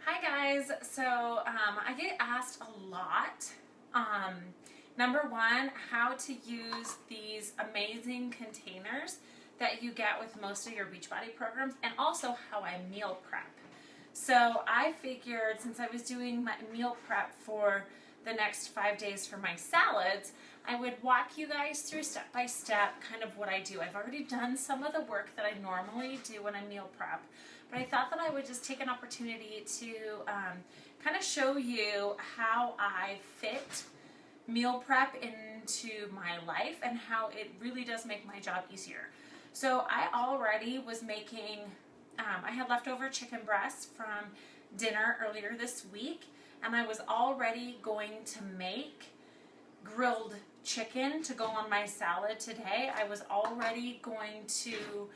Hi guys, so I get asked a lot, number one, how to use these amazing containers that you get with most of your Beachbody programs, and also how I meal prep. So I figured, since I was doing my meal prep for the next 5 days for my salads, I would walk you guys through step by step kind of what I do. I've already done some of the work that I normally do when I meal prep, but I thought that I would just take an opportunity to kind of show you how I fit meal prep into my life and how it really does make my job easier. So I already was making, I had leftover chicken breasts from dinner earlier this week, and I was already going to make grilled chicken to go on my salad today. I was already going to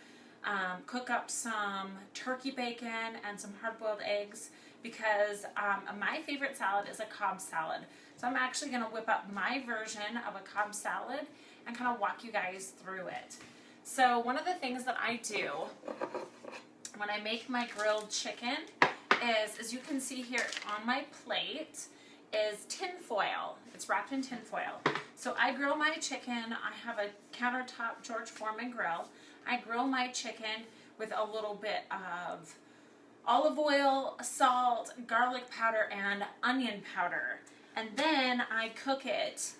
cook up some turkey bacon and some hard-boiled eggs because my favorite salad is a Cobb salad. So I'm actually going to whip up my version of a Cobb salad and kind of walk you guys through it. So one of the things that I do when I make my grilled chicken is, as you can see here on my plate, is tin foil. It's wrapped in tin foil. So I grill my chicken. I have a countertop George Foreman grill. I grill my chicken with a little bit of olive oil, salt, garlic powder, and onion powder. And then I cook it.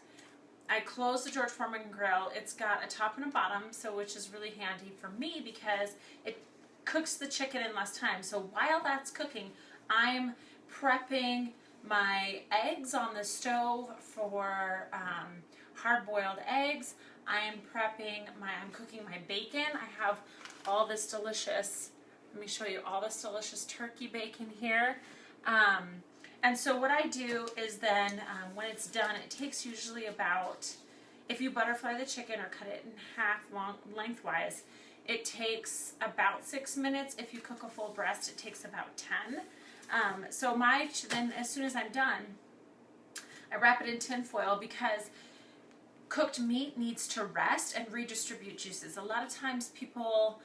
I close the George Foreman grill. It's got a top and a bottom, so which is really handy for me because it cooks the chicken in less time. So while that's cooking, I'm prepping my eggs on the stove for hard-boiled eggs. I'm cooking my bacon. I have all this delicious, let me show you all this delicious turkey bacon here. And so what I do is then, when it's done, it takes usually about, if you butterfly the chicken or cut it in half lengthwise, it takes about 6 minutes. If you cook a full breast, it takes about 10. So then as soon as I'm done, I wrap it in tin foil because cooked meat needs to rest and redistribute juices. A lot of times people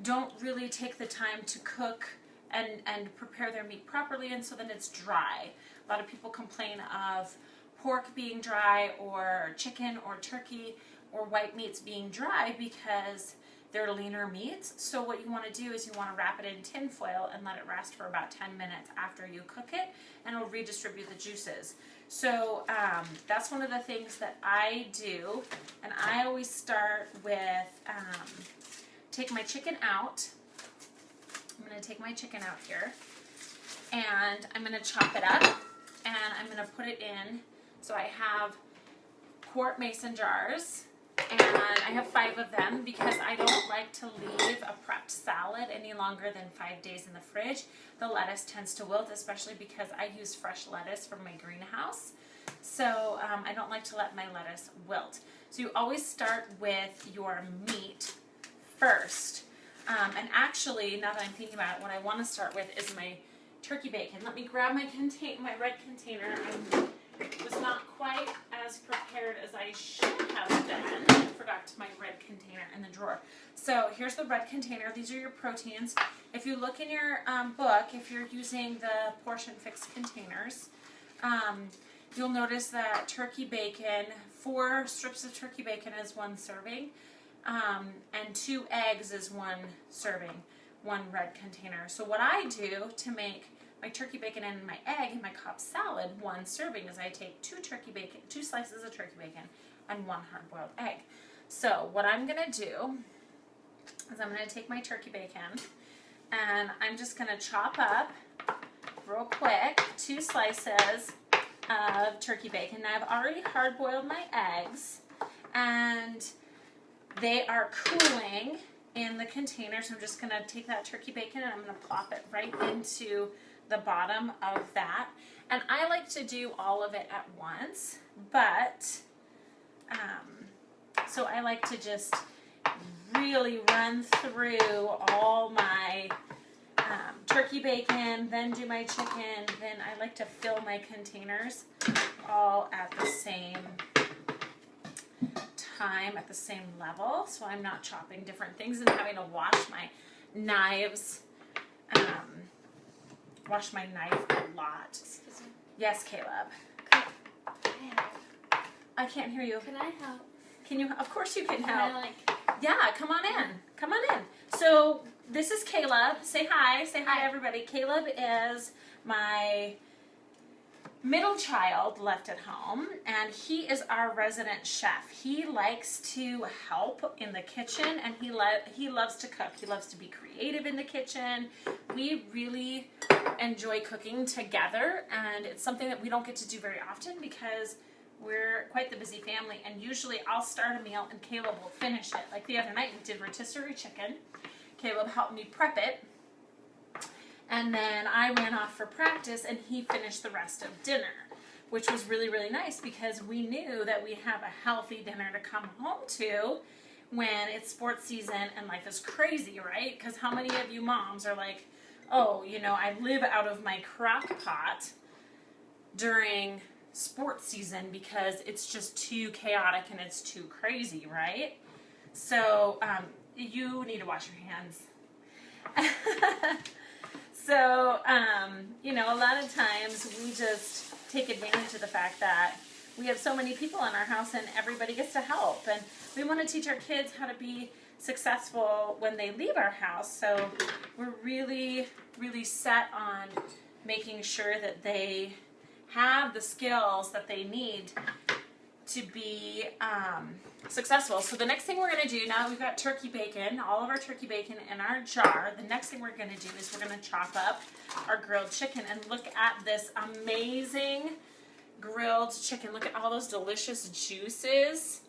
don't really take the time to cook and prepare their meat properly, and so then it's dry. A lot of people complain of pork being dry, or chicken or turkey or white meats being dry because they're leaner meats. So what you want to do is you want to wrap it in tin foil and let it rest for about 10 minutes after you cook it, and it'll redistribute the juices. So that's one of the things that I do, and I always start with, take my chicken out. I'm going to take my chicken out here, and I'm going to chop it up, and I'm going to put it in. So I have quart mason jars, and I have 5 of them because I don't like to leave a prepped salad any longer than 5 days in the fridge. The lettuce tends to wilt, especially because I use fresh lettuce from my greenhouse. So I don't like to let my lettuce wilt. So you always start with your meat first. And actually, now that I'm thinking about it, what I want to start with is my turkey bacon. Let me grab my red container. I was not quite as prepared as I should have been. I forgot my red container in the drawer. So here's the red container. These are your proteins. If you look in your book, if you're using the Portion Fix containers, you'll notice that turkey bacon, 4 strips of turkey bacon is 1 serving. And 2 eggs is 1 serving, 1 red container. So what I do to make my turkey bacon and my egg and my Cobb salad 1 serving is I take 2 slices of turkey bacon and 1 hard-boiled egg. So what I'm going to do is I'm going to take my turkey bacon and I'm just going to chop up real quick 2 slices of turkey bacon. Now I've already hard-boiled my eggs, and they are cooling in the container, so I'm just going to take that turkey bacon and I'm going to plop it right into the bottom of that. And I like to do all of it at once, but so I like to just really run through all my turkey bacon, then do my chicken, then I like to fill my containers all at the same time, at the same level, so I'm not chopping different things and having to wash my knives wash my knife a lot. Excuse me. Yes, Caleb. I can't hear you. Can I help? Can you? Of course you can Can help. I, like... Yeah, come on in. Come on in. So this is Caleb. Say hi. Say hi to Hi. everybody. Caleb is my middle child left at home, and he is our resident chef. He likes to help in the kitchen, and he loves to cook. He loves to be creative in the kitchen. We really enjoy cooking together, and it's something that we don't get to do very often because we're quite the busy family, and usually I'll start a meal and Caleb will finish it. Like the other night we did rotisserie chicken. Caleb helped me prep it, and then I ran off for practice and he finished the rest of dinner, which was really, really nice because we knew that we have a healthy dinner to come home to when it's sports season and life is crazy, right? Because how many of you moms are like, oh, you know, I live out of my crock pot during sports season because it's just too chaotic and it's too crazy, right? So you need to wash your hands. So, you know, a lot of times we just take advantage of the fact that we have so many people in our house and everybody gets to help. And we want to teach our kids how to be successful when they leave our house. So we're really, really set on making sure that they have the skills that they need to be successful. So the next thing we're going to do, now that we've got turkey bacon, all of our turkey bacon in our jar, the next thing we're going to do is we're going to chop up our grilled chicken. And look at this amazing grilled chicken. Look at all those delicious juices.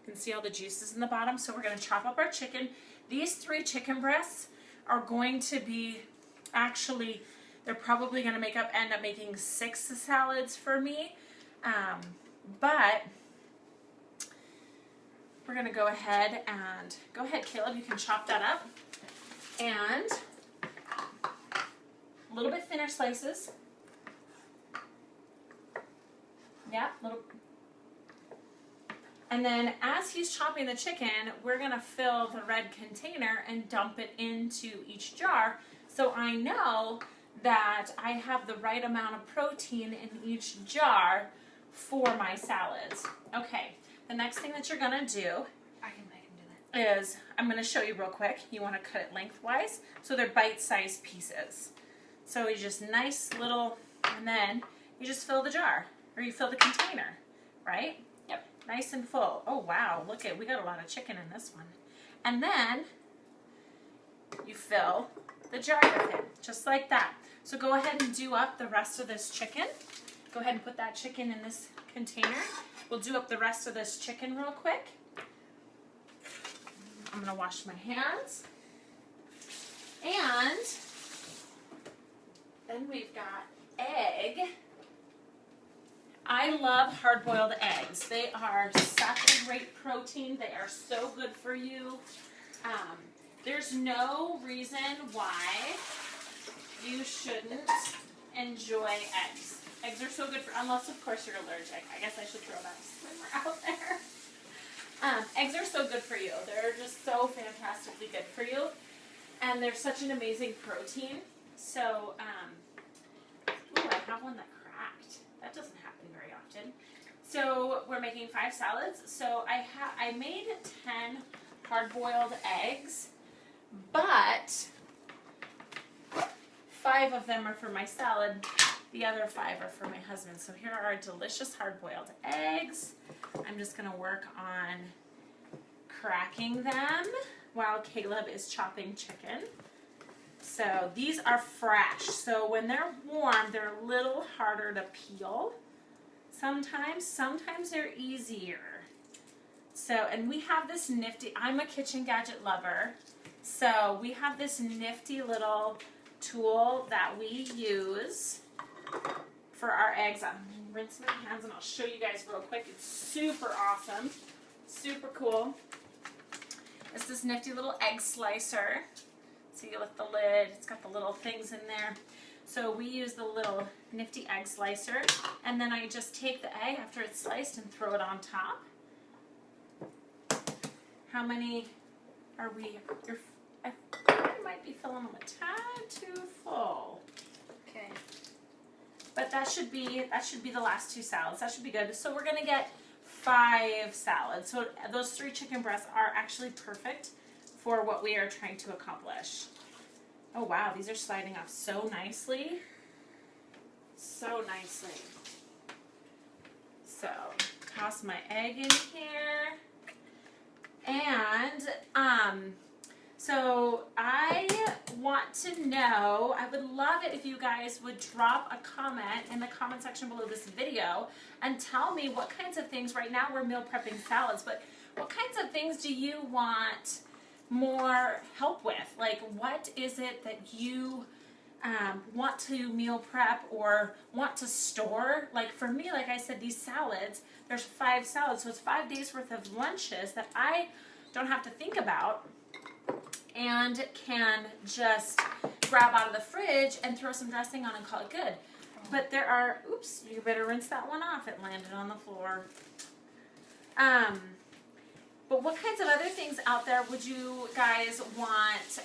You can see all the juices in the bottom. So we're going to chop up our chicken. These 3 chicken breasts are going to be actually, they're probably going to end up making 6 salads for me. But we're going to go ahead, Caleb, you can chop that up. And a little bit thinner slices. Yeah, little. And then as he's chopping the chicken, we're going to fill the red container and dump it into each jar. So I know that I have the right amount of protein in each jar for my salads. Okay, the next thing that you're going to do I can do that. is, I'm going to show you real quick. You want to cut it lengthwise, so they're bite-sized pieces. So you just nice little, and then you just fill the jar, or you fill the container, right? Yep. Nice and full. Oh wow, look at, we got a lot of chicken in this one. And then you fill the jar with it, just like that. So go ahead and do up the rest of this chicken. Go ahead and put that chicken in this container. We'll do up the rest of this chicken real quick. I'm going to wash my hands. And then we've got egg. I love hard-boiled eggs. They are such a great protein. They are so good for you. There's no reason why you shouldn't enjoy eggs. Eggs are so good for, unless of course you're allergic. I guess I should throw that disclaimer out there. Eggs are so good for you. They're just so fantastically good for you. And they're such an amazing protein. So, ooh, I have one that cracked. That doesn't happen very often. So we're making 5 salads. So I made 10 hard-boiled eggs, but 5 of them are for my salad. The other 5 are for my husband. So here are our delicious hard-boiled eggs. I'm just going to work on cracking them while Caleb is chopping chicken. So these are fresh. So when they're warm, they're a little harder to peel. Sometimes they're easier. So, and we have this nifty, I'm a kitchen gadget lover. So we have this nifty little tool that we use for our eggs. I'm going to rinse my hands and I'll show you guys real quick. It's super awesome. Super cool. It's this nifty little egg slicer. See with the lid, it's got the little things in there. So we use the little nifty egg slicer, and then I just take the egg after it's sliced and throw it on top. How many are we? I might be filling them a tad too full. Okay. Okay. But that should be the last 2 salads. That should be good. So we're gonna get 5 salads. So those 3 chicken breasts are actually perfect for what we are trying to accomplish. Oh wow, these are sliding off so nicely. So nicely. So toss my egg in here. And so I want to know, I would love it if you guys would drop a comment in the comment section below this video and tell me what kinds of things, right now we're meal prepping salads, but what kinds of things do you want more help with? Like, what is it that you want to meal prep or want to store? Like for me, like I said, these salads, there's 5 salads, so it's 5 days worth of lunches that I don't have to think about and can just grab out of the fridge and throw some dressing on and call it good. But there are, oops, you better rinse that one off. It landed on the floor. But what kinds of other things out there would you guys want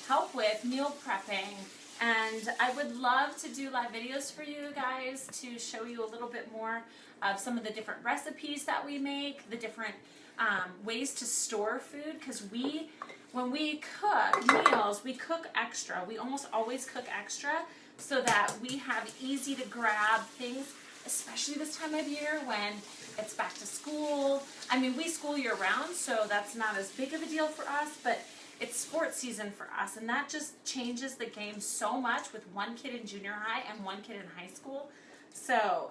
help with meal prepping? And I would love to do live videos for you guys to show you a little bit more of some of the different recipes that we make, the different ways to store food, because when we cook meals, we cook extra. We almost always cook extra so that we have easy to grab things, especially this time of year when it's back to school. I mean, we school year round, so that's not as big of a deal for us, but it's sports season for us, and that just changes the game so much with one kid in junior high and one kid in high school. So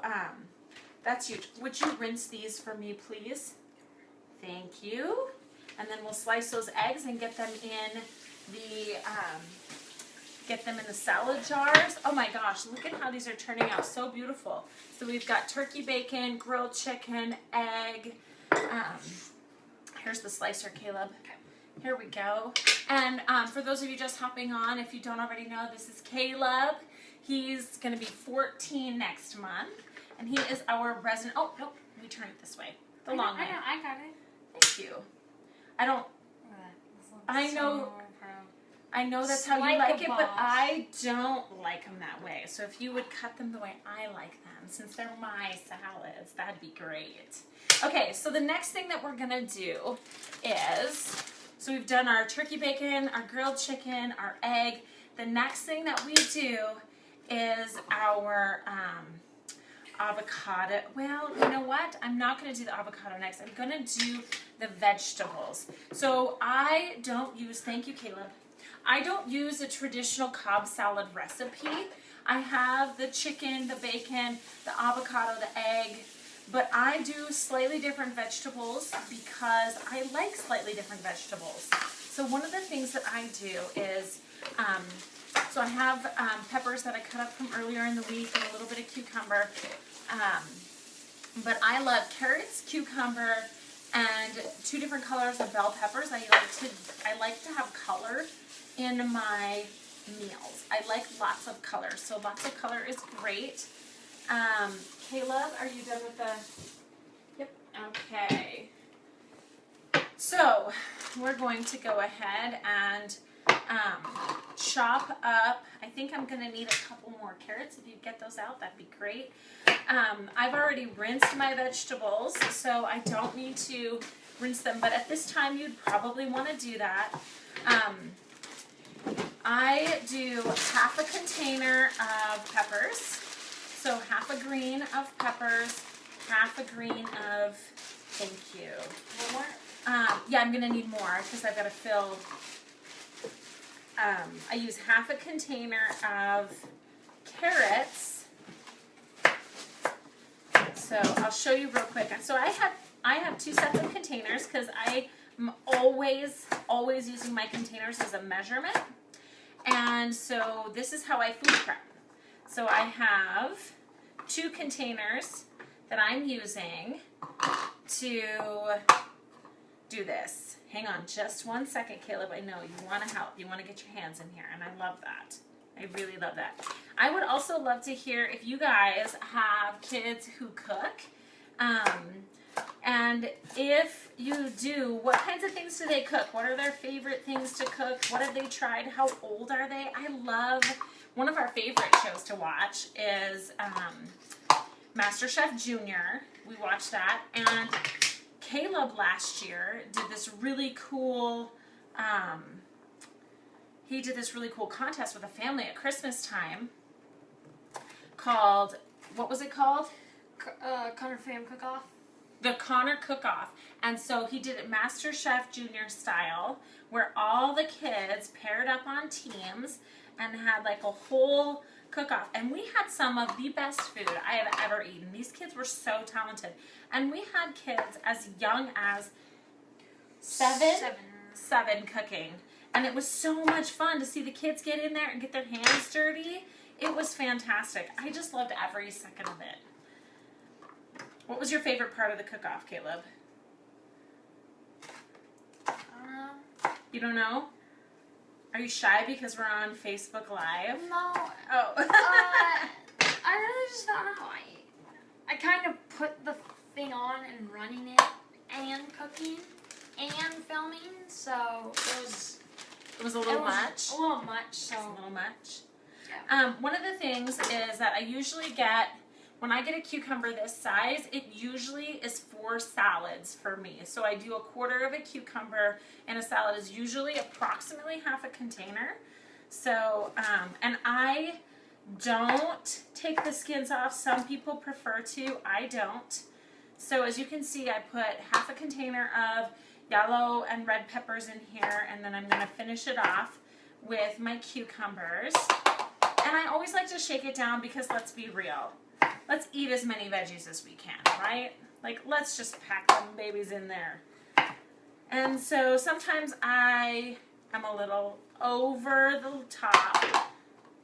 that's huge. Would you rinse these for me, please? Thank you. And then we'll slice those eggs and get them in the salad jars. Oh my gosh, look at how these are turning out, so beautiful. So we've got turkey bacon, grilled chicken, egg. Here's the slicer, Caleb. Here we go. And for those of you just hopping on, if you don't already know, this is Caleb. He's going to be 14 next month, and he is our resident. Oh, nope, let me turn it this way. The long way. I got it. Thank you. I don't. I know. I know that's how you Like like a it, but boss. I don't like them that way. So if you would cut them the way I like them, since they're my salads, that'd be great. Okay, so the next thing that we're gonna do is, so we've done our turkey bacon, our grilled chicken, our egg. The next thing that we do is our avocado. Well, you know what? I'm not going to do the avocado next. I'm going to do the vegetables. So I don't use, thank you, Caleb. I don't use a traditional Cobb salad recipe. I have the chicken, the bacon, the avocado, the egg, but I do slightly different vegetables because I like slightly different vegetables. So one of the things that I do is, so I have peppers that I cut up from earlier in the week and a little bit of cucumber. But I love carrots, cucumber, and 2 different colors of bell peppers. I like to have color in my meals. I like lots of color, so lots of color is great. Caleb, are you done with the? Yep. Okay. So we're going to go ahead and chop up. I think I'm going to need a couple more carrots. If you get those out, that'd be great. I've already rinsed my vegetables, so I don't need to rinse them, but at this time you'd probably want to do that. I do half a container of peppers, so half a green of peppers, half a green of, thank you. One more? Yeah, I'm going to need more because I've got to fill. I use half a container of carrots. So I'll show you real quick. So I have 2 sets of containers because I'm always using my containers as a measurement. And so this is how I food prep. So I have 2 containers that I'm using to do this. Hang on just one second, Caleb. I know you want to help. You want to get your hands in here, and I love that. I really love that. I would also love to hear if you guys have kids who cook, And if you do, what kinds of things do they cook? What are their favorite things to cook? What have they tried? How old are they? I love, one of our favorite shows to watch is MasterChef Junior. We watched that. And Caleb last year did this really cool, he did this really cool contest with a family at Christmas time called, what was it called? Connor Fam Cook-Off. The Connor Cook-Off. And so he did it MasterChef Junior style, where all the kids paired up on teams and had like a whole cook-off. And we had some of the best food I have ever eaten. These kids were so talented. And we had kids as young as seven cooking. And it was so much fun to see the kids get in there and get their hands dirty. It was fantastic. I just loved every second of it. What was your favorite part of the cook-off, Caleb? You don't know? Are you shy because we're on Facebook Live? No. Oh. I really just don't know. I kind of put the thing on and running it and cooking and filming, so It was a little much. A little much, so. It's a little much. Yeah. One of the things is that I usually get, when I get a cucumber this size, it usually is 4 salads for me. So I do 1/4 of a cucumber, and a salad is usually approximately half a container. So, and I don't take the skins off. Some people prefer to. I don't. So as you can see, I put half a container of yellow and red peppers in here, and then I'm going to finish it off with my cucumbers. And I always like to shake it down because, let's be real, let's eat as many veggies as we can, right? Like, let's just pack them babies in there. And so sometimes I am a little over the top,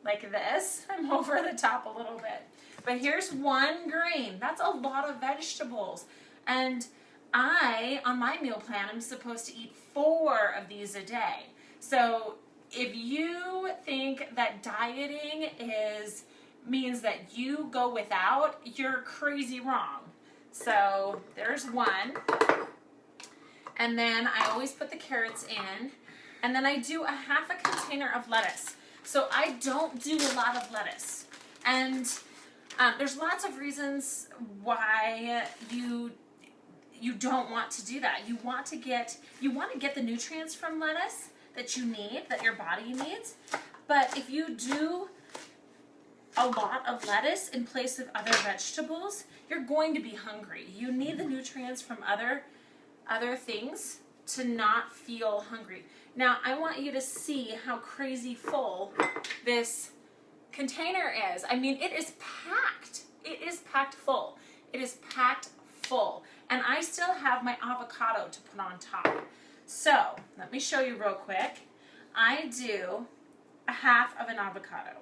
like this. I'm over the top a little bit. But here's 1 grain. That's a lot of vegetables. And I, on my meal plan, I'm supposed to eat 4 of these a day. So if you think that dieting means that you go without, you're crazy wrong. So there's 1. And then I always put the carrots in. And then I do a half a container of lettuce. So I don't do a lot of lettuce. And there's lots of reasons why you don't want to do that. You want to get the nutrients from lettuce that you need, that your body needs. But if you do a lot of lettuce in place of other vegetables, you're going to be hungry. You need the nutrients from other things to not feel hungry. Now, I want you to see how crazy full this container is. I mean, it is packed. It is packed full. It is packed full. And I still have my avocado to put on top. So, let me show you real quick. I do a half of an avocado.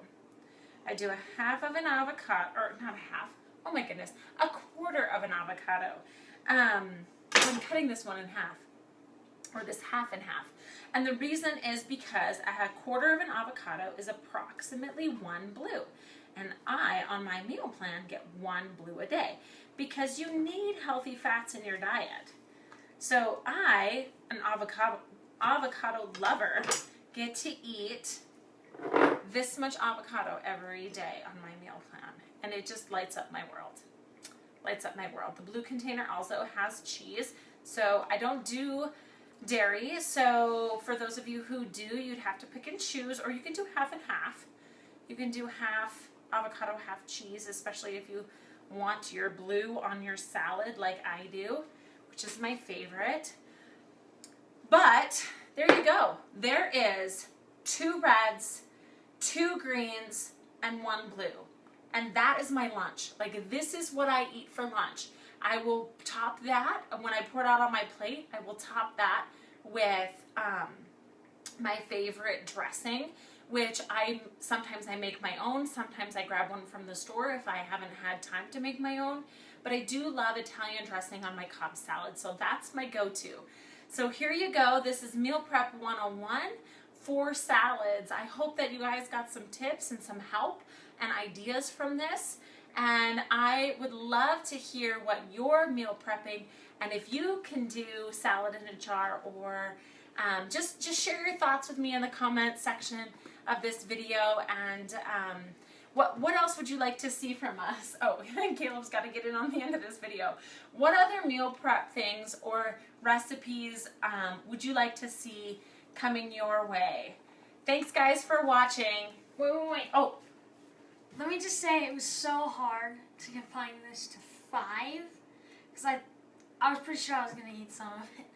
I do a half of an avocado, or not a half, oh my goodness, 1/4 of an avocado. I'm cutting this one in half, or this half in half. And the reason is because a 1/4 of an avocado is approximately 1 blue. And I, on my meal plan, get 1 blue a day because you need healthy fats in your diet. So I, an avocado lover, get to eat this much avocado every day on my meal plan. And it just lights up my world. Lights up my world. The blue container also has cheese. So I don't do dairy. So for those of you who do, you'd have to pick and choose. Or you can do half and half. You can do half avocado, half cheese, especially if you want your blue on your salad like I do, which is my favorite. But there you go. There is 2 reds, 2 greens, and 1 blue. And that is my lunch. Like, this is what I eat for lunch. I will top that, and when I pour it out on my plate, I will top that with my favorite dressing, which sometimes I make my own, sometimes I grab one from the store if I haven't had time to make my own. But I do love Italian dressing on my Cobb salad, so that's my go-to. So here you go. This is Meal Prep 101 for salads. I hope that you guys got some tips and some help and ideas from this. And I would love to hear what you're meal prepping, and if you can do salad in a jar, or just share your thoughts with me in the comments section of this video. And what else would you like to see from us? Oh, Caleb's got to get in on the end of this video. What other meal prep things or recipes would you like to see coming your way? Thanks, guys, for watching. Wait. Oh. Let me just say it was so hard to confine this to 5 because I was pretty sure I was going to eat some of it.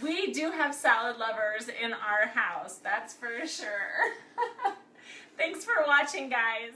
We do have salad lovers in our house, that's for sure. Thanks for watching, guys.